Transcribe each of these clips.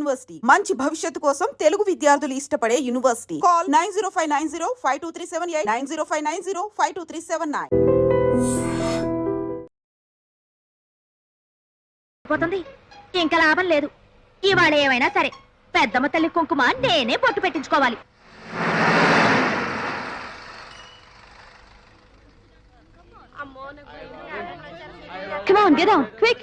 University మంచి భవిష్యత్తు కోసం తెలుగు విద్యార్థులు ఇష్టపడే యూనివర్సిటీ. కాల్ 9059052378 9059052379. పోతుంది ఇంకా లాభం లేదు. ఇవాళ ఏమైనా సరే పెద్దమ్మ తల్లి కుంకుమ నేనే బొట్టు పెట్టించుకోవాలి. Come on, get down, quick.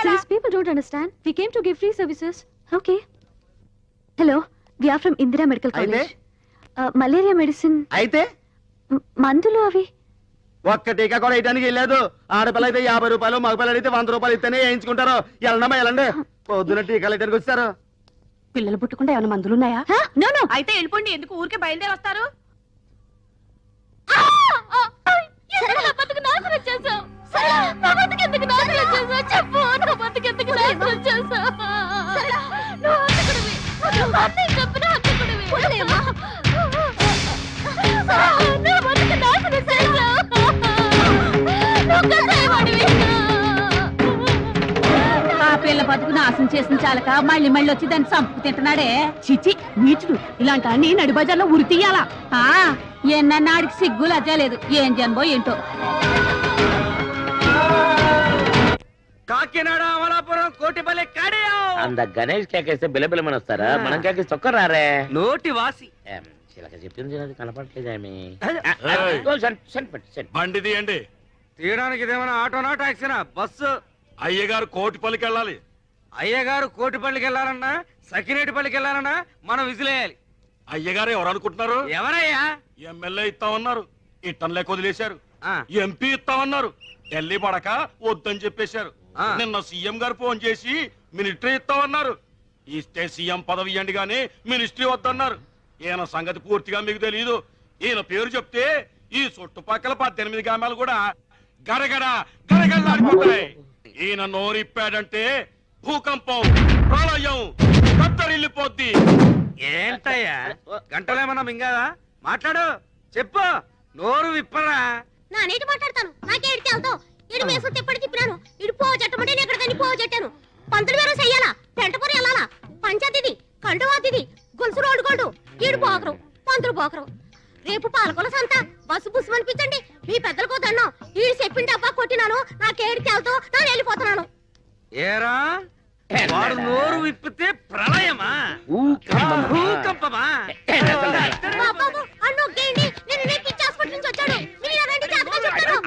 These people don't understand. We came to give free services. Okay. Hello, we are from Indira Medical College. Malaria medicine. అయితే మందులు అవి ఒక్క టీకా కూడా వేయడానికి వెళ్ళలేదు. ఆడపిల్ల అయితే 50 రూపాయలు, మగపిల్లలు అయితే 100 రూపాయలు ఇస్తేనే వేయించుకుంటారు. వెళ్ళండమ్మా వెళ్ళండి. పొద్దున టీకాలు వేయడానికి వచ్చారు. పిల్లలు పుట్టకుండా ఏమైనా మందులున్నాయా? No no. అయితే వెళ్ళిపోండి. ఎందుకు ఊరికే బయలుదేరి వస్తారు? ఆ పిల్ల బతుకు నాశనం చేసిన చాలక మళ్ళీ మళ్ళీ వచ్చి దాన్ని చంపు తింటున్నాడే. చిచి నీచుడు. ఇలాంటి అన్ని నడి బజార్లో ఉరి తీయాలా? ఎన్నన్నాడికి సిగ్గు లజ్జా లేదు. ఏం జన్మో ఏంటో. కాకినాడ, అమలాపురం, కోటిపల్లి అంద గణేష్ కేకేస్తే బిలబిలమని వస్తారా? మనం కేకేసి ఒక్కరారే నోటి వాసి. చిలక చెప్పింది అది కనపడలేదేమి. బండి తీయండి. తీయడానికి ఇదేమైనా ఆటోనా, టాక్సీనా? బస్సు. అయ్యగారు కోటిపల్లికి వెళ్ళాలి. అయ్యగారు కోటిపల్లికి వెళ్ళాలన్నా, సకినేటిపల్లికి వెళ్ళాలన్నా మనం విజిలేయాలి. అయ్యగారు ఎవరు అనుకుంటున్నారు? ఎవరయ్యా? ఎమ్మెల్యే ఇస్తామన్నారు, ఇట్టంలే వదిలేశారు. ఎంపీ ఇస్తామన్నారు, ఢిల్లీ పడక వద్దని చెప్పేశారు. నిన్న సీఎం గారు ఫోన్ చేసి మినిస్ట్రీ ఇస్తామన్నారు. ఇస్తే సీఎం పదవి ఇవ్వండి గానీ మినిస్ట్రీ వద్దన్నారు. ఈయన సంగతి పూర్తిగా మీకు తెలియదు. ఈయన పేరు చెప్తే ఈ చుట్టుపక్కల 18 గ్రామాలు కూడా గడగడ గడగడలాడిపోతాయి. ఈయన నోరిప్పాడంటే భూకంపం, ప్రళయం, కత్తరిల్లిపోద్ది. ఏంటయ్యా గంటలేమన్నా మింగాదా? మాట్లాడు, చెప్పు, నోరు విప్పరా. నా నీటి మాట్లాడతాను. నాకే ఎడితే అవుతావు. ఇడు వేసు తిప్పటి తిప్పినాను. ఇడు పో జట్టమంటే నేను ఎక్కడికని పో జట్టాను. పంతులు వేరే చెయ్యాలా, పెంటపూరి వెళ్ళాలా, పంచాయతీది, కండువాతిది, గొలుసు రోడ్డు గోల్డు. ఈడు పోకరు, పంతులు పోకరు. రేపు పాలకొల సంత బస్సు బుస్సు అనిపించండి. మీ పెద్దలకు దండం. ఈడు చెప్పిండి డబ్బా కొట్టినాను. నాకేడితే అవుతావు. నేను వెళ్ళిపోతున్నాను. ఏరా వాడు నోరు విప్పితే ప్రళయమా, భూకంపమా? అన్నొక్కేయండి. నేను పిచ్చి హాస్పిటల్ నుంచి వచ్చాడు. మీరు రండి, జాతగా చెప్తాను.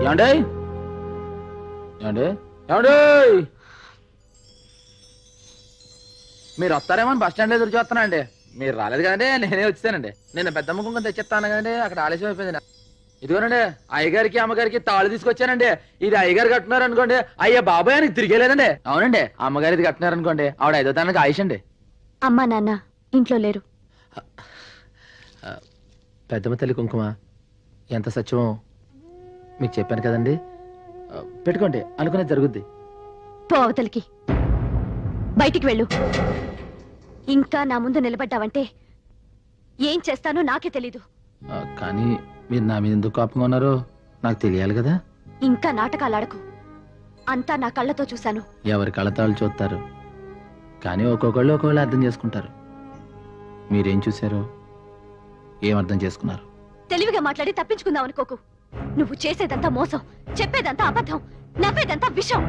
ఏమండే ఏమండే ఏమండే మీరు వస్తారేమో బస్ స్టాండ్ ఎదురు చూస్తానండి. మీరు రాలేదు కదండి, నేనే వచ్చానండి. నేను పెద్దమ్మ కుంకుమ తెచ్చిస్తాను కదండి, అక్కడ ఆలస్యం అయిపోయింది. ఇదిగోనండి అయ్యగారికి అమ్మగారికి తాళు తీసుకొచ్చానండి. ఇది అయ్యగారు కట్టున్నారు అనుకోండి, అయ్యా బాబాయ్ అని తిరిగేలేదండి. అవునండి, అమ్మగారు ఇది కట్టున్నారు అనుకోండి, ఆవిడ 5వ తారీఖుకి ఆయుష్ అండి. అమ్మా నాన్న ఇంట్లో లేరు. పెద్దమ్మ తల్లి కుంకుమ ఎంత సత్యమో మీకు చెప్పాను కదండి. పెట్టుకోండి, అనుకునేది జరుగుద్ది. పో అవతలికి, బయటికి వెళ్ళు. ఇంకా నా ముందు నిలబడ్డావంటే ఏం చేస్తానో నాకే తెలీదు. కానీ మీరు నా మీద ఎందుకు కోపంగా ఉన్నారో నాకు తెలియాలి కదా. ఇంకా నాటకాలు ఆడకు. అంతా నా కళ్ళతో చూశాను. ఎవరి కళ్ళతాళ్ళు చూస్తారు, కానీ ఒక్కొక్కళ్ళు ఒక్కొక్కళ్ళు అర్థం చేసుకుంటారు. మీరేం చూశారో ఏం అర్థం చేసుకున్నారు? తెలివిగా మాట్లాడి తప్పించుకుందాం అనుకోకు. నువ్వు చేసేదంతా మోసం, చెప్పేదంతా అబద్ధం, నవ్వేదంతా విషం.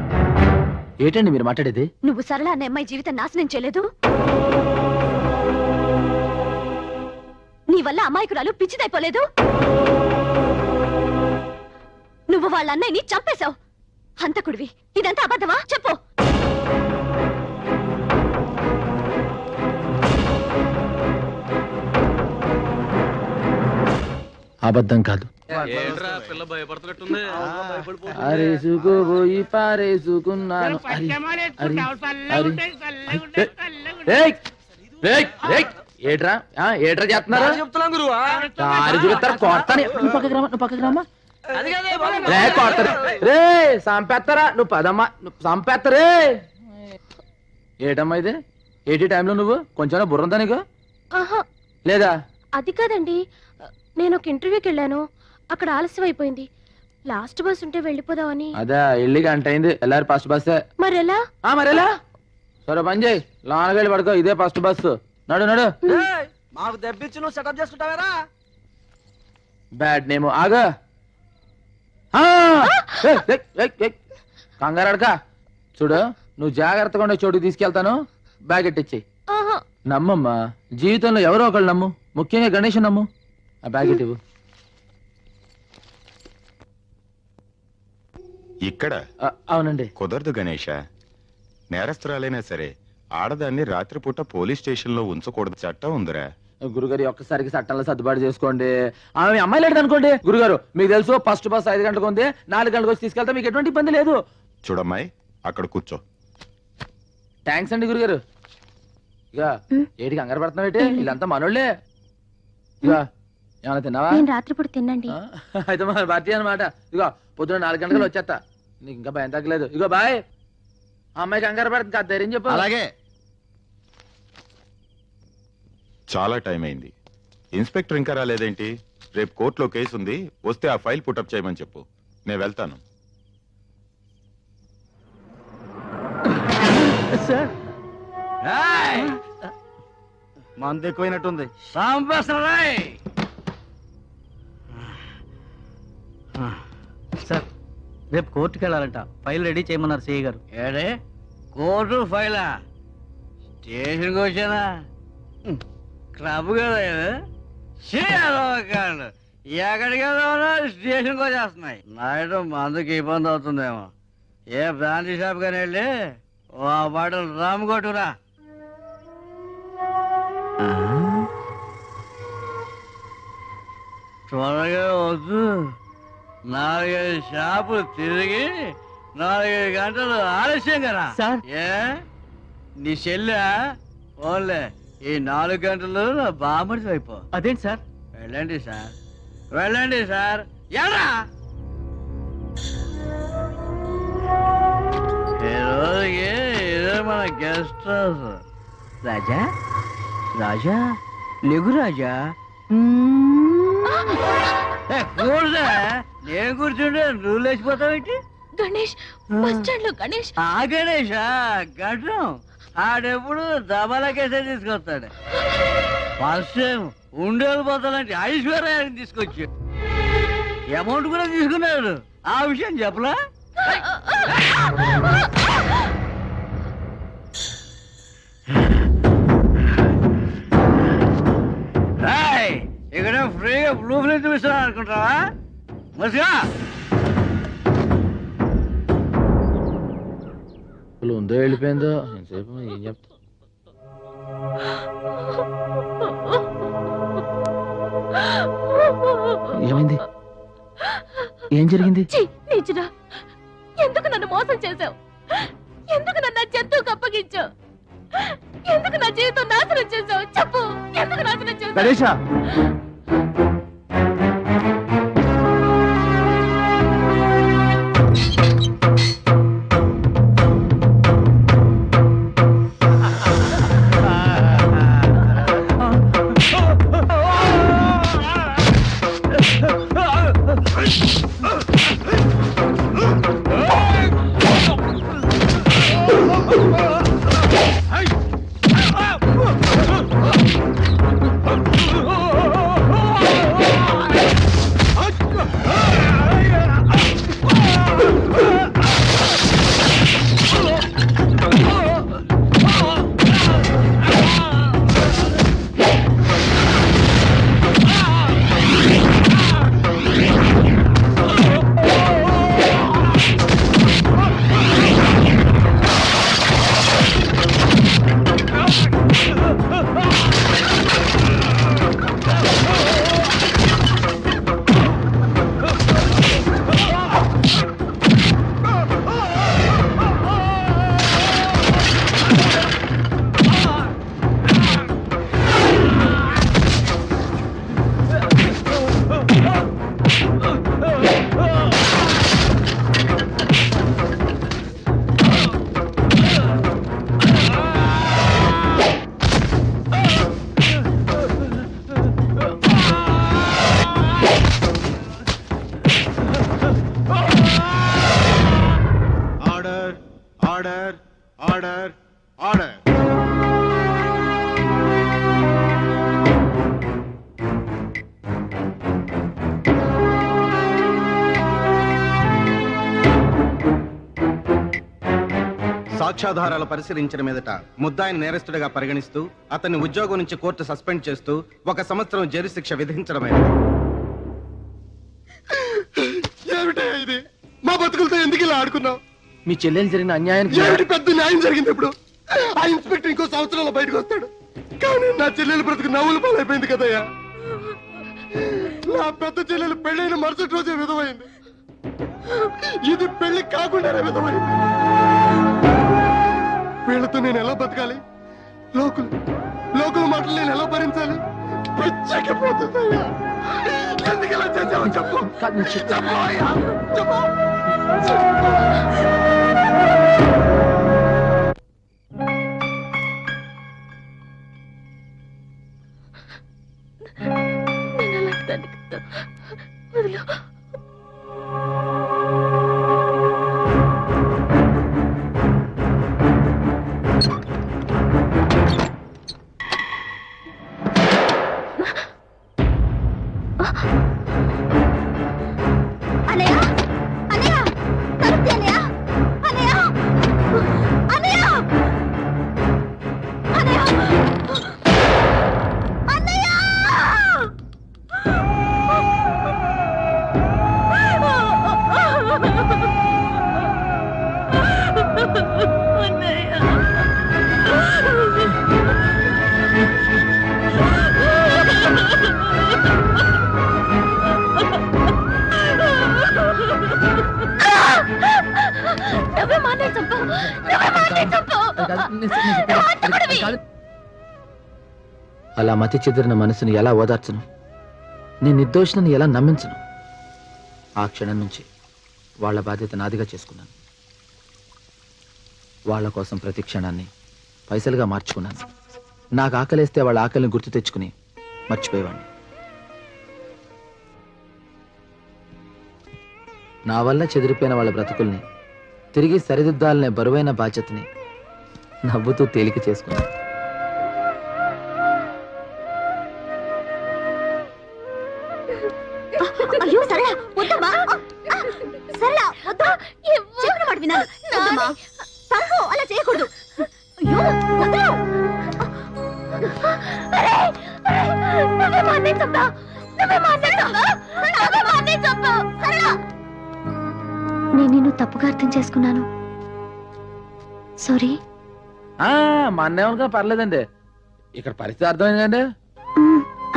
ఏంటండి మీరు మాట్లాడేది? నువ్వు సరళ అనే అమ్మాయి జీవితం నాశనం చేయలేదు. నీ వల్ల అమాయకురాలు పిచ్చిదైపోలేదు. నువ్వు వాళ్ళ అన్నయ్యని చంపేశావు. హంతకుడివి. ఇదంతా అబద్ధమా? చెప్పు. అబద్ధం కాదు. అరేసుకోబోయి పారేసుకున్నాను. ఏట్రా ఏట్రా చేస్తున్నారు? రే సంపేస్తారా? నువ్వు పదమ్మా, నువ్వు సంపేత్తరే. ఏటమ్మా ఇది? ఏటీ టైంలో నువ్వు కొంచెం బుర్రంతా నీకు ఆహా లేదా? అది కాదండి, నేను ఒక ఇంటర్వ్యూకి వెళ్ళాను, అక్కడ ఆలస్యం అయిపోయింది. లాస్ట్ బస్ ఉంటే వెళ్ళిపోదామని. అదే ఇల్లు గంట అయింది, వెళ్ళారు ఫస్ట్ బస్సే. మరెలా? మరేలా? సరే పని చేయి, లోనకెళ్ళి పడుకో, ఇదే ఫస్ట్ బస్సు. నడు నడు. మాకు దెబ్బిచ్చి నువ్వు సెటప్ చేసుకుంటావేరా? బ్యాడ్ నేమ్ ఆగా. కంగారు అడక. చూడు, నువ్వు జాగ్రత్తగా ఉండే చోటుకి తీసుకెళ్తాను, బ్యాగ్ ఎట్టిచ్చి. ఆహా నమ్మమ్మా, జీవితంలో ఎవరో ఒకళ్ళు నమ్ము, ముఖ్యంగా గణేష్ నమ్ము. ఆ బ్యాగ్ ఎట్టివు. ఇక్కడ అవునండి. కుదరదు గణేష. నేరస్తురాలైనా సరే ఆడదాన్ని రాత్రిపూట పోలీస్ స్టేషన్ లో ఉంచకూడదు, చట్టం ఉందిరా. గురుగారు ఒక్కసారికి చట్టంలో సర్దుబాటు చేసుకోండి. ఆమె అమ్మాయి లేదు అనుకోండి. గురుగారు మీకు తెలుసు, ఫస్ట్ బస్ 5 గంటలకు ఉంది, 4 గంటలకు వచ్చి తీసుకెళ్తా, మీకు ఎటువంటి ఇబ్బంది లేదు. చూడమ్మాయి, అక్కడ కూర్చో. థ్యాంక్స్ అండి గురుగారు. ఇక ఏటికి కంగారు పడుతున్నావు? వీళ్ళంతా మనోళ్ళే. ఇక ఏమైనా తిన్నావా? నేను రాత్రిపూట తినండి. అయితే మన భారతీయ అనమాట. ఇగో పొద్దున 4 గంటలకు వచ్చేస్తా, నీకు ఇంకా భయం తగ్గలేదు. ఇగో బాయ్. అమ్మాయి కంగారు పడుతుంది, కాదు ధైర్యం చెప్పు. అలాగే. చాలా టైం అయింది, ఇన్స్పెక్టర్ ఇంకా రాలేదేంటి? రేపు కోర్టులో కేసు ఉంది, వస్తే ఆ ఫైల్ పుటప్ చేయమని చెప్పు, నేను వెళ్తాను. మందు ఎక్కువైనట్టుంది. సార్, రేపు కోర్టుకి వెళ్ళాలంట, ఫైల్ రెడీ చేయమన్నారు సిఐ గారు. ఏడే కోర్టు ఫైలా? స్టేషన్కి వచ్చానా? క్లబ్ కదా కాదు, ఎక్కడికి వెళ్దామన్నా స్టేషన్కి వచ్చేస్తున్నాయి. నైట్ మందుకి ఇబ్బంది అవుతుందేమో. ఏ బ్రాంచీ షాప్ కానీ వెళ్ళి ఓ బాటలు రామ్ కొట్టురా. త్వరగా వద్దు, 4-5 షాపులు తిరిగి 4-5 గంటలు ఆలస్యం కదా సార్. ఏ నీ చెల్లె ఓన్లే ఈ 4 గంటలు నా బామర్ది అయిపో. అదేంటి సార్? వెళ్ళండి సార్, వెళ్ళండి సార్. ఎలా ఈ రోజుకి ఇదే మన గెస్ట్ హౌస్. రాజా, రాజా లేగు రాజా. కూర్చో, నేను కూర్చుంటే నువ్వు లేచిపోతావేంటి? గణేష్, బస్ స్టాండ్ లో గణేష్. ఆ గణేషా గడ్డం, ఆడెప్పుడు దబాలకేసే తీసుకొస్తాడు. ఫస్ట్ టైం ఉండేది పోతానంటే ఐశ్వర్యాన్ని తీసుకొచ్చి అమౌంట్ కూడా తీసుకున్నాడు. ఆ విషయం చెప్పలా? ఇక్కడ ఫ్రీగా బ్లూ ఫిల్మ్ చూపిస్తున్నాను అనుకుంటావా? మసిగా ఉందో వెళ్ళిపోయిందో ఎంతసేపు ఏం చెప్తా. ఏమైంది? ఏం జరిగింది? నీచుడా, ఎందుకు నన్ను మోసం చేశావు? ఎందుకు నన్ను జంతువుకు అప్పగించావు? ఎందుకు నా జీవితం నాశనం చేశావు? చెప్పు, ఎందుకు నాశనం చేశావు? గణేష, ఆర్డర్. సాక్ష్యాధారాలు పరిశీలించిన మీదట ముద్దాయిని నేరస్తుడిగా పరిగణిస్తూ అతన్ని ఉద్యోగం నుంచి కోర్టు సస్పెండ్ చేస్తూ 1 సంవత్సరం జైలు శిక్ష విధించడమైనది. ఏమిటా ఇది? మా బతుకులతో ఎందుకు ఇలా ఆడుకున్నావు? మీ చెల్లెలు జరిగిన అన్యాయానికి ఏమిటి పెద్ద న్యాయం జరిగింది ఇప్పుడు? ఆ ఇన్స్పెక్టర్ ఇంకో సంవత్సరంలో బయటకు వస్తాడు. కానీ నా చెల్లెలు బ్రతుకు నవ్వులు పాలైపోయింది కదయ్యా. నా పెద్ద చెల్లెలు పెళ్ళైన మరుసటి రోజే విధమైంది. ఇది పెళ్లి కాకుండానే విధమైంది. వీళ్ళతో నేను ఎలా బతకాలి? లోకుల మాటలు నేను ఎలా భరించాలి? పిచ్చకపోతుందయ్యా. ఎందుకు ఇలా చేసావో చెప్పు. చెప్పు అయ్యా, చెప్పు. అలా మతి చెదిరిన మనసుని ఎలా ఓదార్చను? నేను నిర్దోషిని ఎలా నమ్మించను? ఆ క్షణం నుంచి వాళ్ళ బాధ్యత నాదిగా చేసుకున్నాను. వాళ్ళ కోసం ప్రతి క్షణాన్ని పైసలుగా మార్చుకున్నాను. నాకు ఆకలేస్తే వాళ్ళ ఆకలిని గుర్తు తెచ్చుకుని మర్చిపోయేవాడిని. నా వల్ల చెదిరిపోయిన వాళ్ళ బ్రతుకుల్ని తిరిగి సరిదిద్దాలనే బరువైన బాధ్యతని నవ్వుతూ తేలిక చేసుకున్నాను. అయ్యో సరళ వద్దమ్మా. సరళ వద్దు. చెప్పిన మాట వినాలి. వద్దమ్మా. తప్పు అలా చేయకూడదు. అయ్యో వద్దు. నువ్వే మానేసమ్మా. సరళ నేను నిన్ను తప్పుగా అర్థం చేసుకున్నాను. సారీ. మా అన్నయ్య పర్లేదండి. ఇక్కడ పరిస్థితి అర్థమైందండి.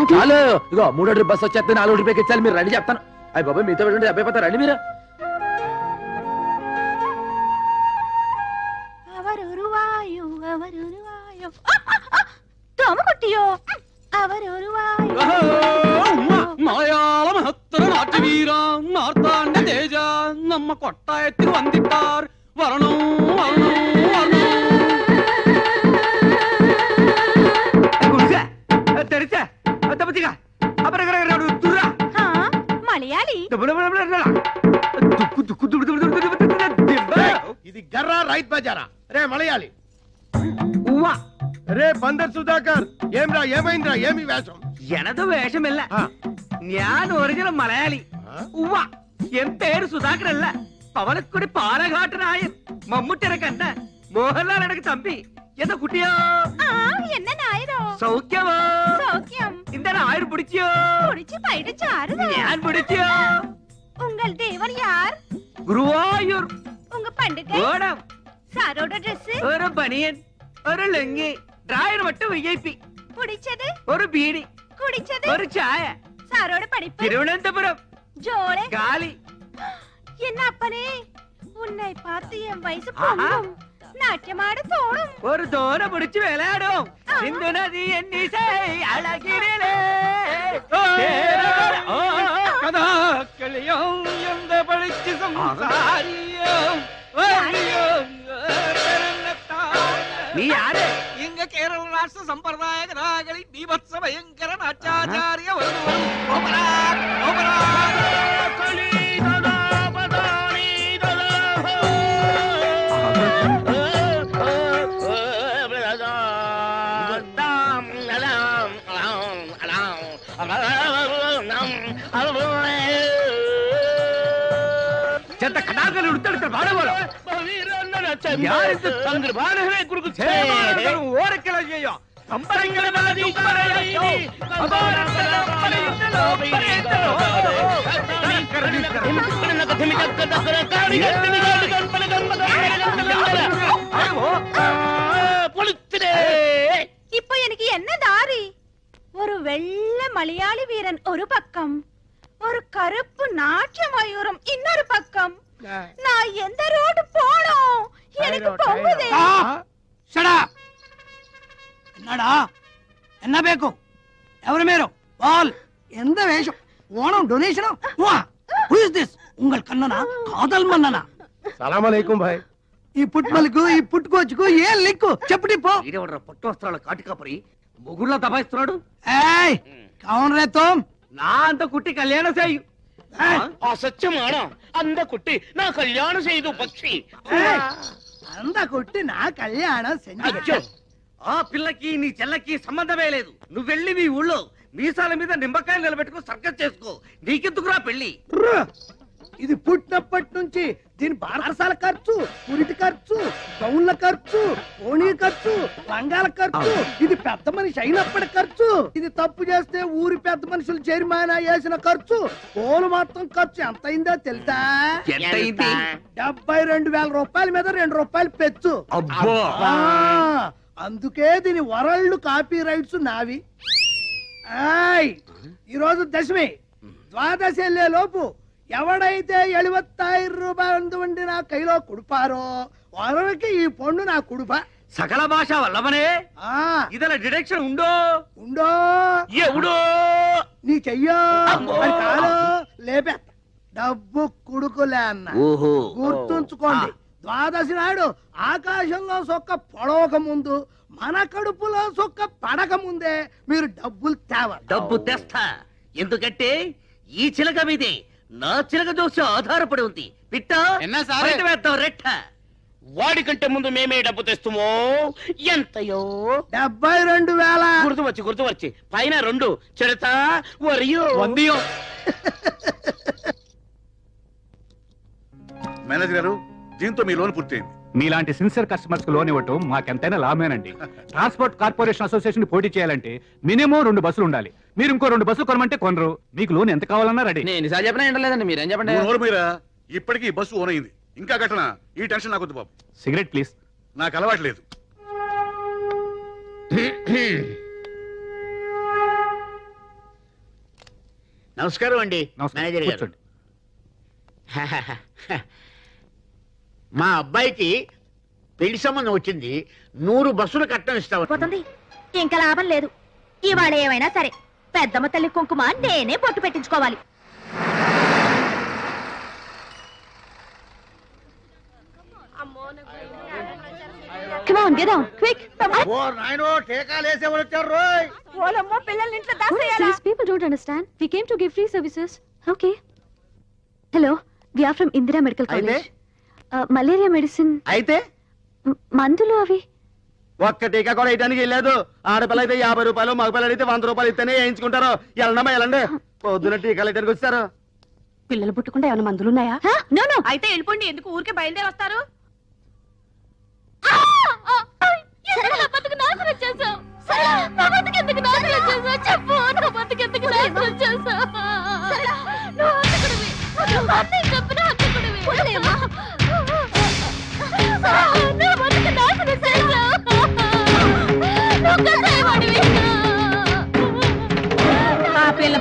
అది హలో ఇగో 3 ట్రిప్ బస్ వచ్చేస్తే 4 ట్రిప్ ఎక్కించాలి. మీరు రండి చెప్తాను. అయ్యి బాబా మీతో పెట్టండి. అబ్బాయి పోతారు రండి మీరు. ನಮ್ಮ ಕೊಟ್ಟ ಎತ್ತಿ ಬಂದಿಟ್ಟಾರ್ ವರಣೋ మలయాళి ఇది గర్రా రైత్ బజారా రే మలయాళి. రే బందర్ సుధాకర్ ఏమ్రా ఏమైందిరా? ఏమి వేషం? ఎనదు వేషమిల్ల ഞാൻ ഒറിജിനൽ മലയാളി. ഉവ്വ എൻ പേര് സുധാകരല്ല. പവളക്കുടി പാലഘാട്ടനായൻ. മമ്മൂട്ടിയുടെ കണ്ട മോഹൻലാൽ അടക്ക് തമ്പി. എന്താ കുട്ടിയോ? என்ன நாயரோ? സൗഖ്യമോ? சௌக்கியம். എന്താണ് ആര് പിടിച്ചോ? குடிச்சு பைடு சாருதா. ഞാൻ പിടിച്ചോ? உங்கள் தேவர் யார்? ഗുരുവായൂർ. உங்க பண்டிகை ഓണം. சாரோட Dress ഒരു ബനിയൻ ഒരു ലുങ്കി ഡ്രായർ மட்டும் വിഐപി. பிடிச்சது ഒരു ബീഡി குடிச்சது ഒരു ചായ. சாரோட படிப்பு തിരുവനന്തപുരം ஜோளே കാലി. என்ன அப்பனே உன்னை பார்த்து என் வயசு பொண்ணும் நாட்டியமாட தோணும். ഒരു ദോര പിടിച്ച് വിളയാടും. സിന്ധു നദി എന്നിസൈ അഴകിരിലേ കഥാക്കളിയോ എന്ത് പഠിച്ച് സംസാരിയോ. നീ ആര്? ഇങ്ങ കേരള രാഷ്ട്ര സമ്പ്രദായ കഥാകളി ബീഭത്സ ഭയങ്കര നാട്യാചാര്യ చెత్త కడాకలు ఉడతాడు బాడబోలో ఓరక్కెలా చేయో இப்போ எனக்கு என்ன தாரி? ஒரு வெள்ளை மலையாளி வீரன் ஒரு பக்கம், ஒரு கருப்பு நாட்டிய மயூரம் இன்னொரு பக்கம். நான் எந்த ரோடு போனோம்? எனக்கு பொங்குதே. என்னடா என்ன ಬೇಕು ఎవరు మీరు వాల్ ఎంత వేషం Onam donation who is this ఉంగల్ కన్ననా కాదల్ మన్ననా సలాం అలైకుం భాయ్. ఈ పుట్మలకు ఈ పుట్టుకోచుకు ఏ లిక్కు చెప్పటి పో ఇదేవడ్రా పట్టు వస్త్రాల కాటికాపరి మొగుళ్ళ దబాయిస్తున్నాడు ఏయ్ కౌన్ రే తుమ్ నా అంత కుట్టి కళ్యాణ చేయు అసత్యమాణ అంద కుట్టి నా కళ్యాణం చేయదు పక్షి అంద కుట్టి నా కళ్యాణం సెంచు ఆ పిల్లకి నీ చెల్లకి సంబంధమే లేదు నువ్వు వెళ్ళి మీ ఊళ్ళో మీసాల మీద నిమ్మకాయలు నిలబెట్టుకో సర్కస్ చేసుకో నీకెందుకురా పెళ్లి ఇది పుట్టినప్పటి నుంచి దీని బారసాల ఖర్చు పురిటి ఖర్చు గౌన్ల ఖర్చు ఓణీ ఖర్చు లంగాల ఖర్చు ఇది పెద్ద మనిషి అయినప్పటి ఖర్చు ఇది తప్పు చేస్తే ఊరి పెద్ద మనుషులు జరిమానా వేసిన ఖర్చు పోలు మొత్తం ఖర్చు ఎంత అయిందో తెలుసా 72,000 రూపాయల మీద 2 రూపాయలు పెచ్చు ఆ, అందుకే దీని వరల్డ్ కాపీ రైట్స్ నావి ఈరోజు దశమి ద్వాదశి వెళ్ళే లోపు ఎవడైతే 75,000 రూపాయలు వండి నా కైలో కుడిపారో వరవకి ఈ పండు నా కుడుప సకల భాష వల్లమనే ఇదల డిడక్షన్ ఉండో ఉండో ఎవడో నీ చెయ్యో అది కాలో లేపే డబ్బు కుడుకులే అన్న గుర్తుంచుకోండి ద్వాదశి నాడు ఆకాశంలో సొక్క పొడవక ముందు మన కడుపులో సొక్క పడక ముందే మీరు డబ్బులు తేవాలి డబ్బు తెస్తా ఎందుకంటే ఈ చిలక మీదే నా చిలక దోష ఆధారపడి ఉంది పిట్ట బయట వేద్దాం రెట్ట వాడికంటే ముందు మేమే డబ్బు తెస్తామో ఎంతయో 72,000 గుర్తు వచ్చి పైన 2 చెడతా వరియో మేనేజర్ గారు దీంతో మీ లోన్ పూర్తయింది. మీలాంటి సిన్సియర్ కస్టమర్స్ కు లోన్ ఇవ్వటం మాకెంతైనా లాభమేనండి. ట్రాన్స్పోర్ట్ కార్పొరేషన్ అసోసియేషన్ పోటీ చేయాలంటే మినిమం 2 బస్సులు ఉండాలి. మీరు ఇంకో 2 బస్సులు కొనమంటే కొనరు. మీకు లోన్ ఎంత కావాలన్నా రెడీ. నేను ఎన్నిసార్లు చెప్పినా ఏంటలేదండి, మీరేం చెప్పండి. మీరా ఇప్పటికీ ఈ బస్సు ఓన్ అయింది. ఇంకా కట్టనా ఈ టెన్షన్ నాకు వద్దు బాబు. Cigarette please. నాకు అలవాటు లేదు. నమస్కారం అండి మేనేజర్ గారు. కూర్చోండి. మా అబ్బాయికి పెళ్లి సంబంధం వచ్చింది. 100 బస్సులు కట్టం ఇస్తాం. పోతుంది ఇంకా లాభం లేదు. ఇవాళ ఏమైనా సరే పెద్దమ్మ తల్లి కుంకుమ నేనే బొట్టు పెట్టించుకోవాలి. Come on, get down, quick. ఓ నాయనో టీకాలు వేసేవాళ్ళు వచ్చారు రోయ్. ఓలమ్మో పిల్లల్ని ఇంట్లో What is దాసేయాలా? this? People don't understand. We came to give free services. Okay. Hello, we are from Indira Medical College. Malaria medicine. అయితే మందులు అవి. ఒక్క టీకా కూడా వేయడానికి వెళ్ళలేదు. ఆడపిల్ల అయితే 50 రూపాయలు, మగపిల్లలు అయితే 100 రూపాయలు ఇస్తేనే వేయించుకుంటారు. వెళ్ళండమ్మా వెళ్ళండి. పొద్దున టీకాలు వేయడానికి వచ్చారు. పిల్లలు పుట్టకుండా ఏమైనా మందులున్నాయా? No, no. అయితే వెళ్ళిపోండి. ఎందుకు ఊరికే బయలుదేరి వస్తారు? ఆ పిల్ల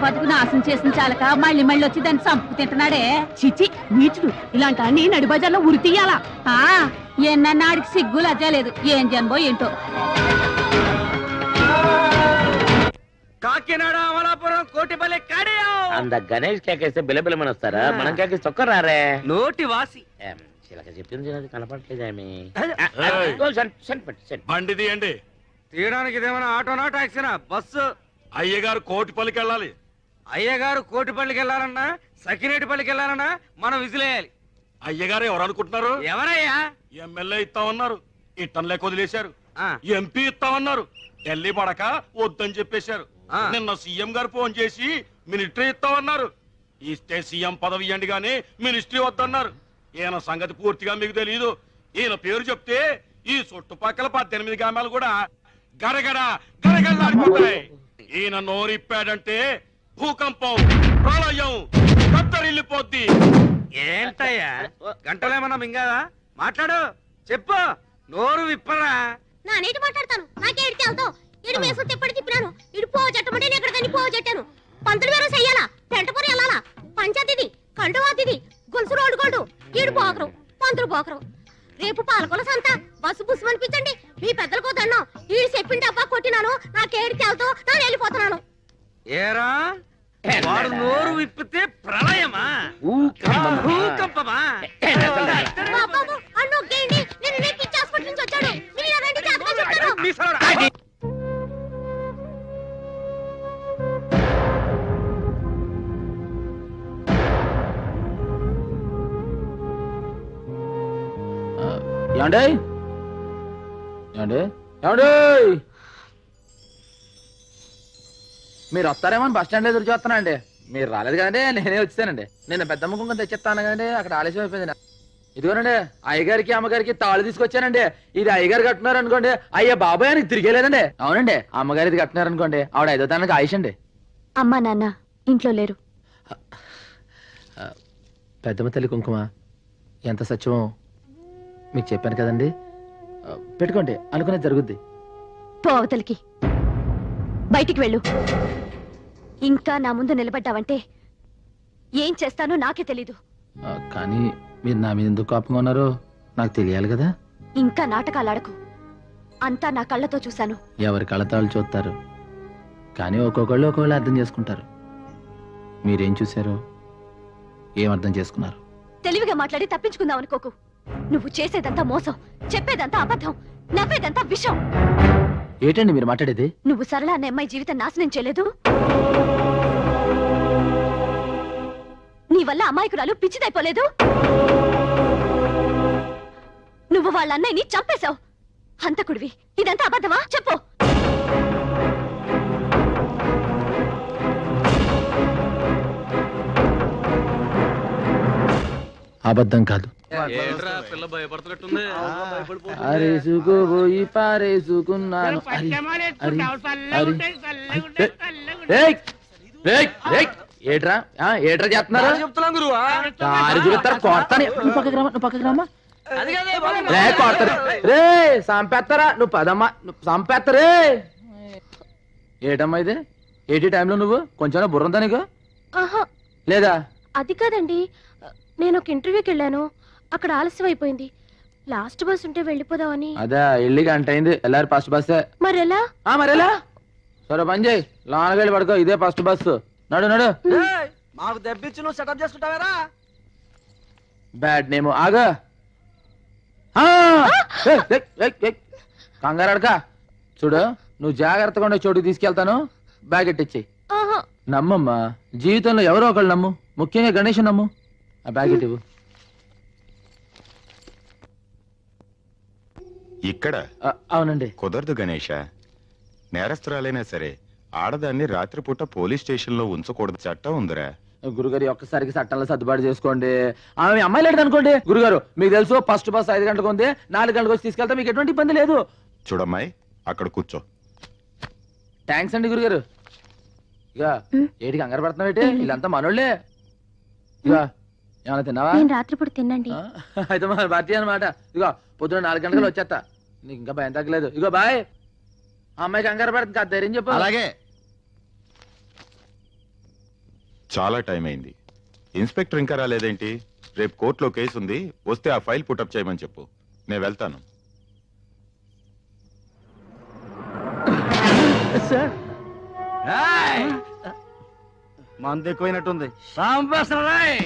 బతుకు నాశనం చేసిన చాలక మళ్ళీ వచ్చి దాన్ని చంపు తింటున్నాడే. చిచి నీచుడు. ఇలాంటి అన్ని నడి బజార్లో ఉరి తీయాలా? ఎన్నన్నాడికి సిగ్గు లజ్జా లేదు. ఏం జన్మో ఏంటో. కాకినాడ అమలాపురం కోటిపల్లి కాడియో. అంద గణేష్ కేకేస్తే బిలబిలమని వస్తారా? మనం కేకేసి తొక్కరారే. నోటి వాసి చిలక చెప్పింది అది కనపడలేదేమి. బండి తీయండి. తీయడానికి ఇదేమైనా ఆటోనా టాక్సీనా? బస్సు. అయ్యగారు కోటిపల్లికి వెళ్ళాలి. అయ్యగారు కోటిపల్లికి వెళ్ళాలన్నా సకినేటిపల్లికి వెళ్ళాలన్నా మనం విజిలేయాలి. అయ్యగారు ఎవరు అనుకుంటున్నారు? ఎవరయ్యా? ఎమ్మెల్యే ఇస్తామన్నారు, ఇట్టం లేక వదిలేశారు. ఎంపీ ఇస్తామన్నారు, ఢిల్లీ పడక వద్దని చెప్పేశారు. నిన్న సీఎం గారు ఫోన్ చేసి మిలిటరీ ఇస్తామన్నారు, ఇస్తే సీఎం పదవి ఇవ్వండి గానీ మినిస్ట్రీ వద్దన్నారు. ఈయన సంగతి పూర్తిగా మీకు తెలియదు. ఈయన పేరు చెప్తే ఈ చుట్టుపక్కల 18 గ్రామాలు కూడా గడగడ గడగడలాడిపోతాయి. ఈయన నోరిప్పాడంటే భూకంపం, ప్రళయం, కత్తరిల్లిపోద్ది. ఏంటయ్యా గంటలేమన్నా మింగాదా? మాట్లాడు, చెప్పు, నోరు విప్పరా. నా నీటి మాట్లాడతాను, నాకే ఎడితే అవుతావు. ఇడు వేసు తిప్పటి తిప్పినాను, ఇడు పో చట్టమంటే నేను ఎక్కడికని పో చెట్టాను. పంతులు వేరే చెయ్యాలా, పెంటపూరి వెళ్ళాలా, పంచాయతీది, కండువాతిది, గొలుసు రోడ్డు గోల్డు, ఈడు పోకరు, పంతులు పోకరు. రేపు పాలకొల సంత, బస్సు బుస్సు అనిపించండి. మీ పెద్దలకు దండం. ఈడు చెప్పిండి డబ్బా కొట్టినాను, నాకేడితే అవుతావు, నేను వెళ్ళిపోతున్నాను. ఏరా వాడు నోరు విప్పితే ప్రళయమా, భూకంపమా? బాబు అన్ను ఒగ్గేయండి, నేను పిచ్చి హాస్పిటల్ నుంచి వచ్చాడు. మీరు రండి, జాతగా చెప్తాను. ఏమండే ఏమండే ఏమండే మీరు వస్తారేమో బస్ స్టాండ్ ఎదురు చూస్తానండి. మీరు రాలేదు కదండి, నేనే వచ్చానండి. నిన్న పెద్దమ్మ కుంకుమ తెచ్చిస్తాను కదండి, అక్కడ ఆలస్యం అయిపోయింది. ఇదిగోనండి అయ్యగారికి అమ్మగారికి తాళు తీసుకొచ్చానండి. ఇది అయ్యగారు కట్టున్నారు అనుకోండి, అయ్యా బాబాయ్ అని తిరిగేలేదండి. అవునండి, అమ్మగారు ఇది కట్టున్నారు అనుకోండి, ఆవిడ 5వ తారీఖుకి ఆయుష్ అండి. అమ్మా నాన్న ఇంట్లో లేరు. పెద్దమ్మ తల్లి కుంకుమ ఎంత సత్యమో మీకు చెప్పాను కదండి. పెట్టుకోండి, అనుకునేది జరుగుద్ది. పో అవతలికి, బయటికి వెళ్ళు. ఇంకా నా ముందు నిలబడ్డావంటే ఏం చేస్తానో నాకే తెలీదు. కానీ మీరు నా మీద ఎందుకు కోపంగా ఉన్నారో నాకు తెలియాలి కదా. ఇంకా నాటకాలాడకు, అంతా నా కళ్ళతో చూశాను. ఎవరి కళ్ళతాళ్ళు చూస్తారు, కానీ ఒక్కొక్కళ్ళు ఒక్కొక్కళ్ళు అర్థం చేసుకుంటారు. మీరేం చూశారో ఏం అర్థం చేసుకున్నారు? తెలివిగా మాట్లాడి తప్పించుకుందాం అనుకోకు. నువ్వు చేసేదంతా మోసం, చెప్పేదంతా అబద్ధం, నవ్వేదంతా విషం. ఏంటండి మీరు మాట్లాడేది? నువ్వు సరళ అనే అమ్మాయి జీవితం నాశనం చేయలేదు. నీ వల్ల అమాయకురాలు పిచ్చిదైపోలేదు. నువ్వు వాళ్ళ అన్నయ్యని చంపేశావు. హంతకుడివి. ఇదంతా అబద్ధమా? చెప్పు. అబద్ధం కాదు. పిల్ల భయపడుతున్నట్టుంది. అరేసుకోబోయి పారేసుకున్నాను. ఏట్రా ఏట్రా చేస్తున్నారు? చెప్తున్నాం గురువా. దారి చూపిస్తారు, కొడతాను. నువ్వు పక్కకి రామా, నువ్వు పక్కకి రామా. రే కొడతారు, రే సంపేస్తారా? నువ్వు పదమ్మా, నువ్వు సంపేస్తారే. ఏటమ్మా ఇది? ఏటి టైంలో నువ్వు కొంచెం బుర్రంతా నీకు లేదా? అది కాదండి, నేను ఒక ఇంటర్వ్యూకి వెళ్ళాను, అక్కడ ఆలస్యం అయిపోయింది. లాస్ట్ బస్ ఉంటే వెళ్ళిపోదామని. అదే వెళ్ళి గంట అయింది. వెళ్ళారు ఫస్ట్ బస్సే. మరెలా? మరెలా? సరే పని చేయి, లోనకి వెళ్ళి పడుకో. ఇదే ఫస్ట్ బస్సు. నడు నడు. మాకు దెబ్బిచ్చి నువ్వు సెటప్ చేసుకుంటావేరా? Bad name. ఆగా కంగారు అడక. చూడు, నువ్వు జాగ్రత్తగా ఉండే చోటుకి తీసుకెళ్తాను. బ్యాగ్ ఎట్టిచ్చి. నమ్మమ్మా, జీవితంలో ఎవరో ఒకళ్ళు నమ్ము, ముఖ్యంగా గణేష్ నమ్ము. ఆ బ్యాగ్ ఎట్టివు. ఇక్కడ అవునండి. కుదరదు గణేష. నేరస్తురాలైనా సరే ఆడదాన్ని రాత్రిపూట పోలీస్ స్టేషన్ లో ఉంచకూడదు, చట్టం ఉందిరా. గురుగారు ఒక్కసారికి చట్టంలో సర్దుబాటు చేసుకోండి. ఆమె అమ్మాయి లేదు అనుకోండి. గురుగారు మీకు తెలుసు, ఫస్ట్ బస్ 5 గంటలకు ఉంది, 4 గంటలకు వచ్చి తీసుకెళ్తా, మీకు ఎటువంటి ఇబ్బంది లేదు. చూడమ్మాయి, అక్కడ కూర్చో. థ్యాంక్స్ అండి గురుగారు. ఇక ఏటికి కంగారు పడుతున్నావు? ఏంటి వీళ్ళంతా మనోళ్ళే. ఇక ఏమైనా తిన్నావా? రాత్రిపూట తినండి. అయితే మన భారతీయ అనమాట. ఇగో పొద్దున 4 గంటలకు వచ్చేస్తా, నీకు ఇంకా భయం తగ్గలేదు. ఇగో బాయ్. అమ్మాయి కంగారు పడుతుంది, కాదు ధైర్యం చెప్పు. అలాగే. చాలా టైం అయింది. ఇన్స్పెక్టర్ ఇంకా రాలేదేంటి? రేపు కోర్టులో కేసు ఉంది, వస్తే ఆ ఫైల్ పుటప్ చేయమని చెప్పు, నేను వెళ్తాను. మందు ఎక్కువైనట్టుంది. సాంబశ్వరాయ్